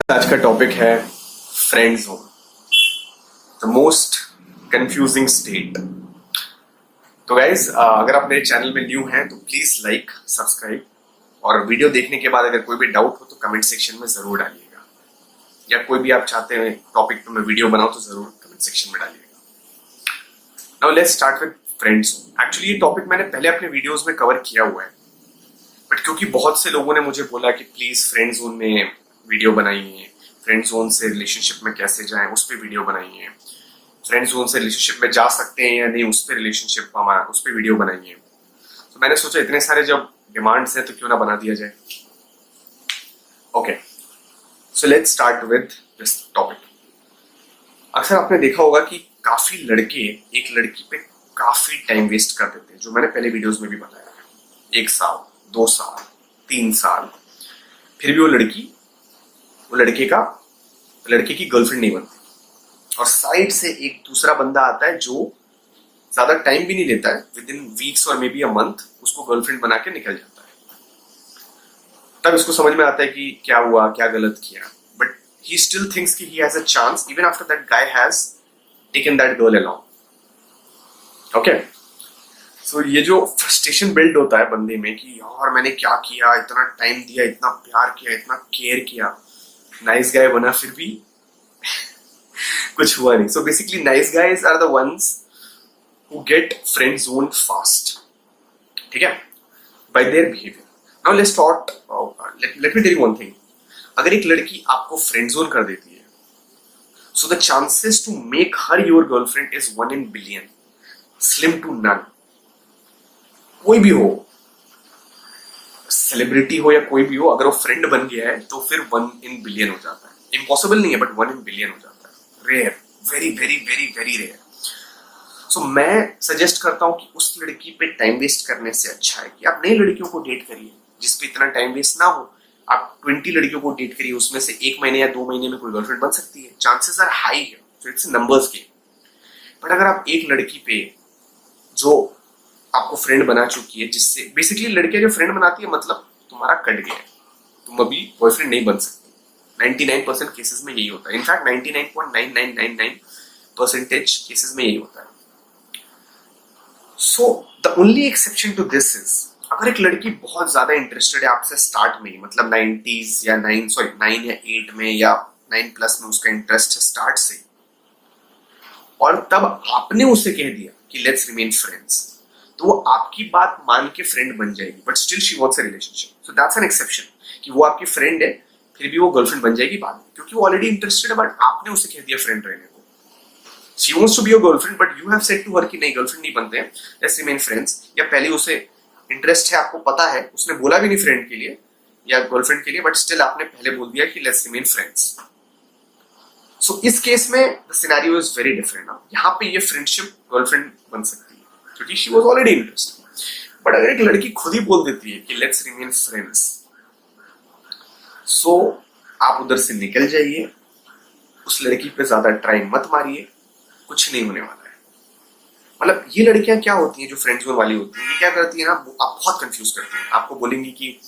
आज का टॉपिक है friend zone, the most confusing state. तो गाइज, अगर आप मेरे चैनल में न्यू हैं तो प्लीज लाइक सब्सक्राइब, और वीडियो देखने के बाद अगर कोई भी डाउट हो तो कमेंट सेक्शन में जरूर डालिएगा, या कोई भी आप चाहते हैं टॉपिक पे मैं वीडियो बनाऊं तो जरूर कमेंट सेक्शन में डालिएगा। Now let's start with friend zone. Actually ये टॉपिक मैंने पहले अपने वीडियोस में कवर किया हुआ है, बट क्योंकि बहुत से लोगों ने मुझे बोला कि प्लीज फ्रेंड जोन में वीडियो बनाइए, फ्रेंड जोन से रिलेशनशिप में कैसे जाएं उस पर वीडियो बनाइए, फ्रेंड जोन से रिलेशनशिप में जा सकते हैं या नहीं उस पर रिलेशनशिप हमारा उस पर वीडियो बनाइए। तो मैंने सोचा इतने सारे जब डिमांड्स हैं तो क्यों ना बना दिया जाए। Okay, so let's start with this topic. अक्सर आपने देखा होगा कि काफी लड़के एक लड़की पे काफी टाइम वेस्ट कर देते हैं, जो मैंने पहले वीडियोस में भी बताया है। 1 साल, 2 साल, 3 साल, फिर भी वो लड़के की गर्लफ्रेंड नहीं बनती, और साइड से एक दूसरा बंदा आता है जो ज्यादा टाइम भी नहीं लेता है, विद इन वीक्स और मे बी अ मंथ उसको गर्लफ्रेंड बना के निकल जाता है। तब इसको समझ में आता है कि क्या हुआ, क्या गलत किया, बट ही स्टिल थिंक्स कि he has a chance even after that guy has taken that girl along. Okay, so ये जो फ्रस्ट्रेशन बिल्ड होता है बंदे में कि यार मैंने क्या किया, इतना टाइम दिया, इतना प्यार किया, इतना केयर किया, नाइस गाय बना, फिर भी कुछ हुआ नहीं। So basically nice guys are the ones who get friend zone fast, ठीक है, by their behaviour. Now let's talk, let me tell you one thing. अगर एक लड़की आपको फ्रेंड जोन कर देती है, so the chances to make her your girlfriend is 1 in billion, slim to none. कोई भी हो, सेलिब्रिटी हो या कोई भी हो, अगर वो फ्रेंड बन गया है तो फिर 1 in billion हो जाता है। इम्पॉसिबल नहीं है, बट 1 in billion हो जाता है। Rare, very very very very rare. So मैं सजेस्ट करता हूं कि उस लड़की पे टाइम वेस्ट करने से अच्छा है कि आप नई लड़कियों को डेट करिए जिसपे इतना टाइम वेस्ट ना हो। आप 20 लड़कियों को डेट करिए, उसमें से 1 महीने या 2 महीने में कोई गर्लफ्रेंड बन सकती है, चांसेस आर हाई है। So it's numbers game. But अगर आप एक लड़की पे जो आपको फ्रेंड बना चुकी है, जिससे बेसिकली लड़कियां जो फ्रेंड बनाती है मतलब तुम्हारा कट गया है, तुम अभी बॉयफ्रेंड नहीं बन सकते। 99% केसेस में यही होता है, इनफैक्ट 99.9999% केसेस में यही होता है। So the only exception to this is, अगर एक लड़की बहुत ज्यादा इंटरेस्टेड है आपसे स्टार्ट में ही, मतलब 90s या 9 या 8 में या 9+ में उसका इंटरेस्ट है स्टार्ट से, और तब आपने उसे कह दिया कि लेट्स रिमेन फ्रेंड्स, तो वो आपकी बात मान के फ्रेंड बन जाएगी, but still she wants a relationship. So that's an exception कि वो आपकी फ्रेंड है फिर भी वो गर्लफ्रेंड बन जाएगी बाद में, क्योंकि वो ऑलरेडी इंटरेस्टेड है, बट आपने उसे कह दिया फ्रेंड रहने को। She wants to be your girlfriend, but you have said to her कि नहीं, गर्लफ्रेंड नहीं बनते हैं, लेट्स रिमेन फ्रेंड्स। या पहले उसे इंटरेस्ट है, आपको पता है, उसने बोला भी नहीं फ्रेंड के लिए या गर्लफ्रेंड के लिए, बट स्टिल आपने पहले बोल दिया कि लेट्स रिमेन फ्रेंड्स। सो इस केस में the scenario is very different ना। यहाँ पे ये फ्रेंडशिप गर्लफ्रेंड बन सकती है क्योंकि she was already interested. But अगर एक लड़की खुद ही बोल देती है कि लेट्स रिमेन फ्रेंड्स, सो आप उधर से निकल जाइए, उस लड़की पे ज्यादा ट्राई मत मारिए, कुछ नहीं होने वाला है। मतलब ये लड़कियां क्या होती हैं जो फ्रेंड जोन वाली होती हैं, ये क्या करती है ना, आप बहुत कंफ्यूज करती हैं। आपको बोलेंगी कि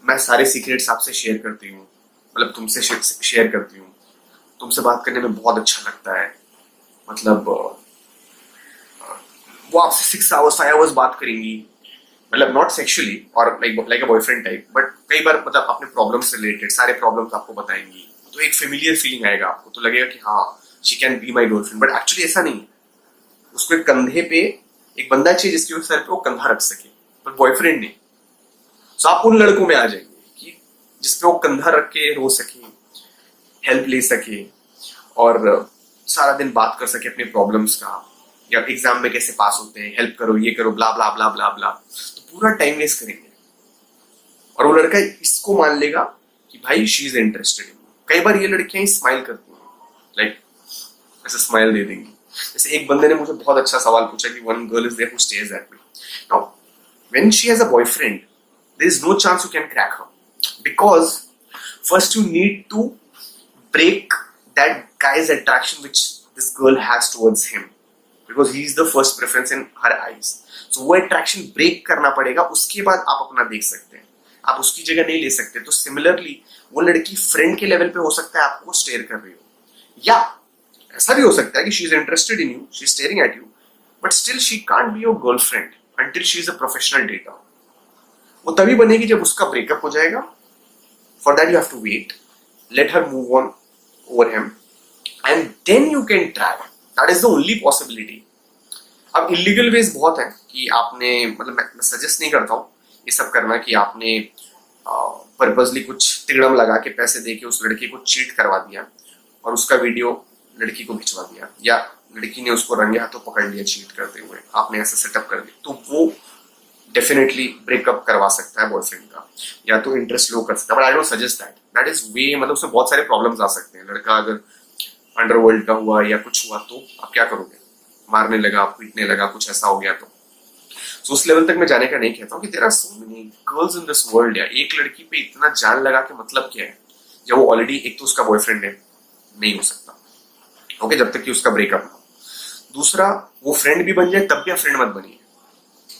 मैं सारे सीक्रेट्स आपसे शेयर करती हूँ, मतलब तुमसे शेयर करती हूँ, तुमसे बात करने में बहुत अच्छा लगता है, मतलब वो आपसे 6 hours 5 hours बात करेंगी, मतलब नॉट सेक्सुअली और like a boyfriend type, but कई बार मतलब अपने प्रॉब्लम से रिलेटेड सारे प्रॉब्लम्स आपको बताएंगी, तो एक फेमिलियर फीलिंग आएगा आपको, तो लगेगा कि हाँ she can be my girlfriend. But actually ऐसा नहीं है। उसको एक कंधे पे एक बंदा चाहिए जिसके सर पे वो कंधा रख सके, पर बॉयफ्रेंड नहीं। तो आप उन लड़कों में आ जाएंगे कि जिसपे वो कंधा रख के रो सके, हेल्प ले सके, और सारा दिन बात कर सके अपने प्रॉब्लम्स का, या एग्जाम में कैसे पास होते हैं, हेल्प करो, ये करो, ब्ला ब्ला ब्ला ब्ला ब्ला। तो पूरा टाइम वेस्ट करेंगे, और वो लड़का इसको मान लेगा कि भाई शी इज इंटरेस्टेड इन। कई बार ये लड़कियां स्माइल करती हैं, लाइक ऐसे स्माइल दे देंगी। जैसे एक बंदे ने मुझे बहुत अच्छा सवाल पूछा कि one girl is there who stares at me. Now when she has a boyfriend, there is no chance you can crack her, because first you need to break that guy's attraction which this girl has towards him, because he is the first preference in her eyes. So वो attraction break करना पड़ेगा, उसके बाद आप अपना देख सकते हैं। आप उसकी जगह नहीं ले सकते। तो सिमिलरली वो लड़की फ्रेंड के लेवल पे हो सकता है आपको स्टेयर कर रही हो, या ऐसा भी हो सकता है कि she is interested in you, she is staring at you, but still she can't be your girlfriend until she is a professional dater. वो तभी बनेगी जब उसका ब्रेकअप हो जाएगा। For that you have to wait, let her move on over him, and then you can try. That is the only possibility. अब illegal ways बहुत है कि आपने, मतलब मैं सजेस्ट नहीं करता हूँ ये सब करना कि आपने पर्पसली कुछ तिगड़म लगा के पैसे दे के उस लड़की को चीट करवा दिया और उसका वीडियो लड़की को भिजवा दिया, या लड़की ने उसको रंगे हाथों पकड़ लिया चीट करते हुए, आपने ऐसा सेटअप कर दिया, तो वो डेफिनेटली ब्रेकअप करवा सकता है बॉयफ्रेंड का, या तो इंटरेस्ट लो कर सकता है। But I don't suggest that, that is way, मतलब उसमें बहुत सारे प्रॉब्लम्स आ सकते हैं। लड़का अगर अंडरवर्ल्ड का हुआ या कुछ हुआ तो आप क्या करोगे, मारने लगा, पीटने लगा, कुछ ऐसा हो गया तो उस लेवल तक मैं जाने का नहीं कहता हूँ कि there are so many girls in this world. या एक लड़की पे इतना जान लगा के मतलब क्या है जब वो ऑलरेडी, एक तो उसका बॉयफ्रेंड है, नहीं हो सकता, ओके, जब तक कि उसका ब्रेकअप ना हो। दूसरा, वो फ्रेंड भी बन जाए तब भी आप फ्रेंड मत बनिए,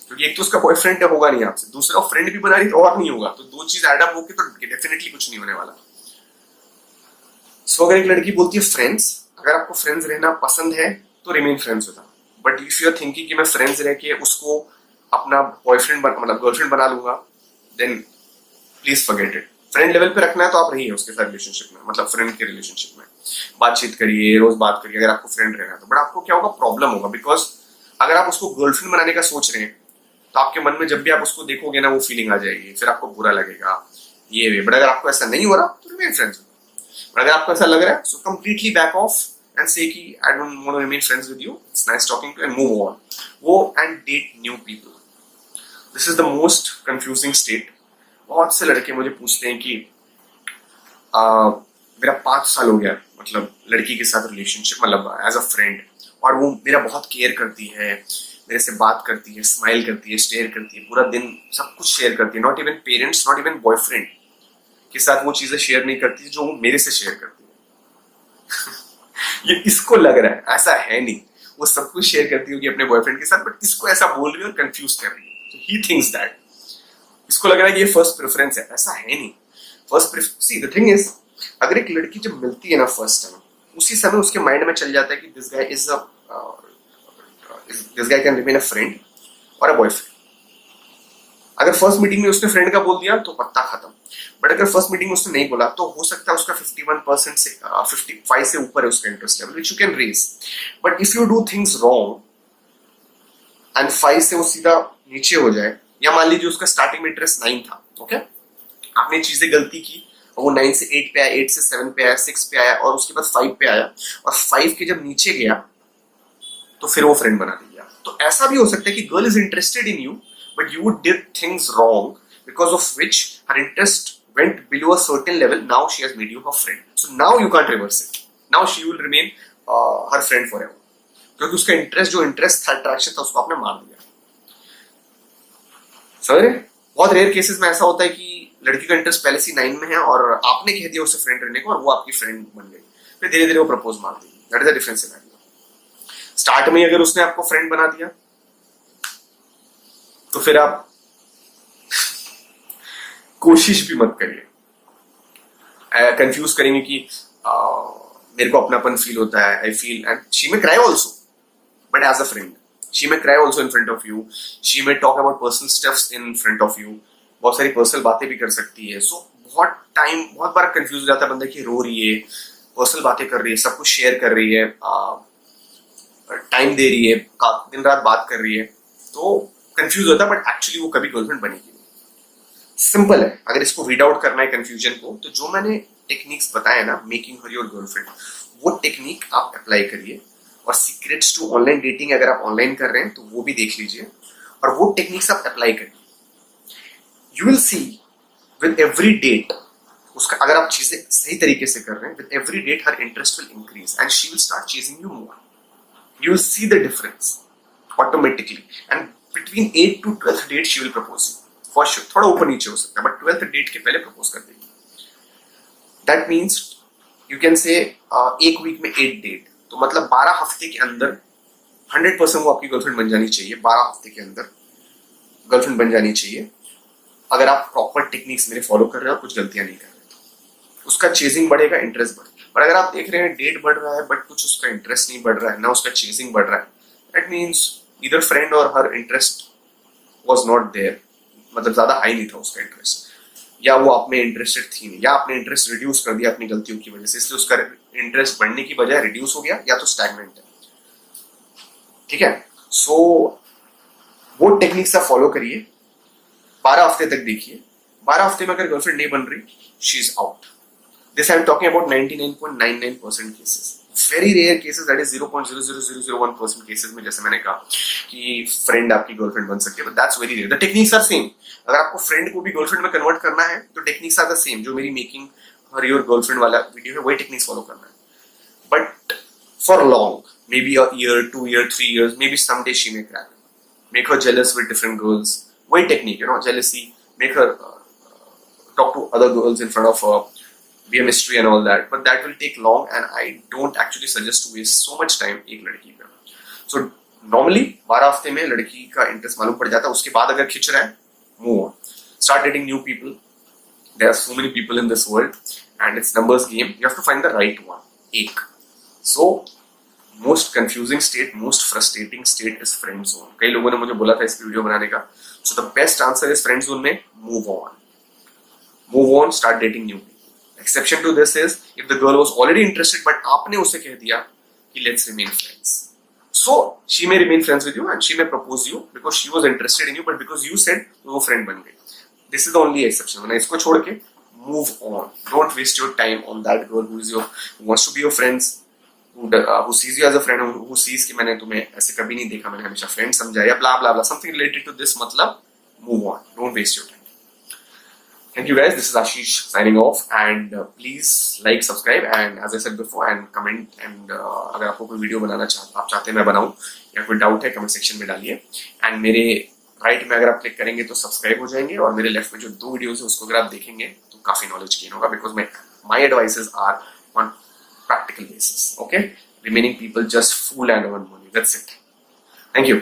क्योंकि एक तो उसका बॉयफ्रेंड होगा नहीं आपसे, दूसरा फ्रेंड भी बना रही तो और नहीं होगा, तो दो चीज एड अप होके तो डेफिनेटली कुछ नहीं होने वाला। सो अगर एक लड़की बोलती है फ्रेंड्स, अगर आपको फ्रेंड्स रहना पसंद है तो remain friends with her. But if you are thinking कि मैं फ्रेंड्स रह के उसको अपना बॉयफ्रेंड मतलब गर्लफ्रेंड बना लूंगा, then please forget it. Friend level पे रखना है तो आप रहिए उसके साथ रिलेशनशिप में, मतलब फ्रेंड के रिलेशनशिप में बातचीत करिए, रोज बात करिए अगर आपको फ्रेंड रहना है तो। बट आपको क्या होगा, प्रॉब्लम होगा, बिकॉज अगर आप उसको गर्लफ्रेंड बनाने का सोच रहे हैं तो आपके मन में जब भी आप उसको देखोगे ना वो फीलिंग आ जाएगी, फिर आपको बुरा लगेगा ये वे। बट अगर आपको ऐसा नहीं हो रहा तो रिमेन फ्रेंड्स। बट अगर आपको ऐसा लग रहा है so completely back of and say कि I don't want to remain friends with you, it's nice talking to you, and move on. Go and date new people. This is the most confusing state. बहुत से लड़के मुझे पूछते हैं कि मेरा 5 साल हो गया मतलब लड़की के साथ रिलेशनशिप, मतलब एज अ फ्रेंड, और वो मेरा बहुत केयर करती है, मेरे से बात करती है, स्माइल करती है, स्टेयर करती है, पूरा दिन सब कुछ शेयर करती है। Not even parents, not even boyfriend के साथ वो चीजें शेयर नहीं करती जो वो मेरे से शेयर करती है। ये इसको लग रहा है, ऐसा है नहीं, वो सब कुछ शेयर करती होगी अपने बॉयफ्रेंड के साथ, बट इसको ऐसा बोल रही है और कंफ्यूज कर रही है। तो ही थिंक्स दैट, इसको लग रहा है कि ये फर्स्ट प्रेफरेंस है, ऐसा है नहीं। First preference, see the thing is, अगर एक लड़की जब मिलती है ना फर्स्ट टाइम, उसी समय उसके माइंड में चल जाता है कि this guy can remain a friend और अ बॉयफ्रेंड। अगर फर्स्ट मीटिंग में उसने फ्रेंड का बोल दिया तो पत्ता खत्म। बट अगर फर्स्ट मीटिंग में उसने नहीं बोला तो हो सकता है उसका 51% से 55 से ऊपर है उसका interest level, which you can raise. But if you do things wrong and 5 से वो सीधा नीचे हो जाए, या मान लीजिए उसका स्टार्टिंग में इंटरेस्ट 9 था, ओके, आपने चीजें गलती की और वो 9 से 8 पे आया, 8 से 7 पे आया, 6 पे आया और उसके बाद 5 पे आया, और 5 के जब नीचे गया तो फिर वो फ्रेंड बना लिया। तो ऐसा भी हो सकता है कि girl is interested in you but you did things wrong because of which her interest went below a certain level. Now she has made you her friend, so now you can't reverse it. Now she will remain her friend forever, क्योंकि उसका interest, जो interest था, attraction था, उसको आपने मार दिया। समझ रहे? बहुत रेयर केसेस में ऐसा होता है कि लड़की का इंटरेस्ट पहले से 9 में है और आपने कह दिया उसे फ्रेंड रहने को और वो आपकी फ्रेंड बन गई, फिर धीरे धीरे वो प्रपोज मार देगी। That is the difference in idea. Start में अगर उसने आपको फ्रेंड बना दिया तो फिर आप कोशिश भी मत करिए। कंफ्यूज करेंगे कि मेरे को अपनापन फील होता है, I feel, and she may cry also, but as a friend. She may cry also in front of you, she may talk about personal stuffs in front of you, बहुत सारी personal बातें भी कर सकती है। सो बहुत बार कंफ्यूज हो जाता है बंदा कि रो रही है, पर्सनल बातें कर रही है, सब कुछ शेयर कर रही है, टाइम दे रही है, दिन रात बात कर रही है, तो कंफ्यूज होता है, बट एक्चुअली वो कभी गर्लफ्रेंड बनेगी नहीं। सिंपल है, अगर इसको रीड आउट करना है कंफ्यूजन को, तो जो मैंने टेक्निक्स बताए ना, मेकिंग हर योर गर्लफ्रेंड, वो टेक्निक आप अप्लाई करिए। और सीक्रेट्स टू ऑनलाइन डेटिंग अगर आप ऑनलाइन कर रहे हैं तो वो भी देख लीजिए, और वो टेक्निक्स आप अप्लाई करिए। You will see with every date, उसका अगर आप चीजें सही तरीके से कर रहे हैं, with every date her interest will increase and she will start chasing you more. You will see the difference automatically, and between 8th to 12th date she will propose you for sure। थोड़ा ऊपर नीचे हो सकता है, but 12th date के पहले propose कर देगी। That means you can say एक वीक में 8 डेट, तो मतलब 12 हफ्ते के अंदर 100% वो आपकी गर्लफ्रेंड बन जानी चाहिए। 12 हफ्ते के अंदर गर्लफ्रेंड बन जानी चाहिए, अगर आप प्रॉपर टेक्निक्स मेरे फॉलो कर रहे हो और कुछ गलतियां नहीं कर रहे हो, उसका चेजिंग बढ़ेगा, इंटरेस्ट बढ़ेगा। और अगर आप देख रहे हैं डेट बढ़ रहा है बट कुछ उसका इंटरेस्ट नहीं बढ़ रहा है, ना उसका चेजिंग बढ़ रहा है, दैट मीन्स इधर फ्रेंड और her interest was not there, मतलब ज्यादा हाई नहीं था उसका इंटरेस्ट, या वो आप में इंटरेस्टेड थी नहीं, या आपने इंटरेस्ट रिड्यूस कर दिया अपनी गलतियों की वजह से, इसलिए उसका इंटरेस्ट बढ़ने की बजाय रिड्यूस हो गया, या तो स्टैग्नेंट है। ठीक है, सो वो टेक्निक्स आप फॉलो करिए, 12 हफ्ते तक देखिए। 12 हफ्ते में अगर गर्लफ्रेंड नहीं बन रही, she is out. This I am talking about 99.99% cases, very rare cases, that is 0.00001% cases में, जैसे मैंने कहा कि फ्रेंड आपकी गर्लफ्रेंड बन सकती है, but that's very rare. The techniques are same. अगर आपको फ्रेंड को भी गर्लफ्रेंड में कन्वर्ट करना है तो टेक्निक्स आर द सेम। जो मेरी मेकिंग हर योर गर्लफ्रेंड वाला वीडियो है, वही टेक्निक्स फॉलो करना है, but for long, maybe a year, 2 years, 3 years, maybe someday she may crack. Make her jealous with different girls. Why technique, jealousy. Make her talk to other girls in front of her, be a mystery and all that. But that will take long, and I don't actually suggest to waste so much time एक लड़की पे. So normally 12 हफ्ते में लड़की का interest मालूम पड़ जाता है। उसके बाद अगर खिंच रहा है, move on. Start dating new people. There are so many people in this world, and it's numbers game. You have to find the right one. एक. So most confusing state, most frustrating state is friend zone. कई लोगों ने मुझे बोला था इस video बनाने का, so the best answer is friend zone में move on, start dating new people. Exception to this is if the girl was already interested but आपने उसे कह दिया कि let's remain friends, so she may remain friends with you and she may propose you because she was interested in you, but because you said वो friend बन गई। This is the only exception. वरना इसको छोड़ के move on, don't waste your time on that girl who is your, who wants to be your friends, who sees you as a friend, who sees कि मैंने तुम्हें ऐसे कभी नहीं देखा, मैंने हमेशा फ्रेंड समझा, या blah blah blah, something related to this, मतलब move on, don't waste your time. Thank you guys, this is Ashish signing off, and please like, subscribe, and as I said before, and comment, and अगर आपको कोई video बनाना आप चाहते हैं मैं बनाऊं, या कोई डाउट है कमेंट सेक्शन में डालिए। एंड मेरे राइट में अगर आप क्लिक करेंगे तो सब्सक्राइब हो जाएंगे, और मेरे लेफ्ट में जो 2 वीडियोस है उसको अगर आप देखेंगे तो काफी नॉलेज गेन होगा, because my advices are on practical basis. Okay, remaining people just fool and earn money. That's it. Thank you.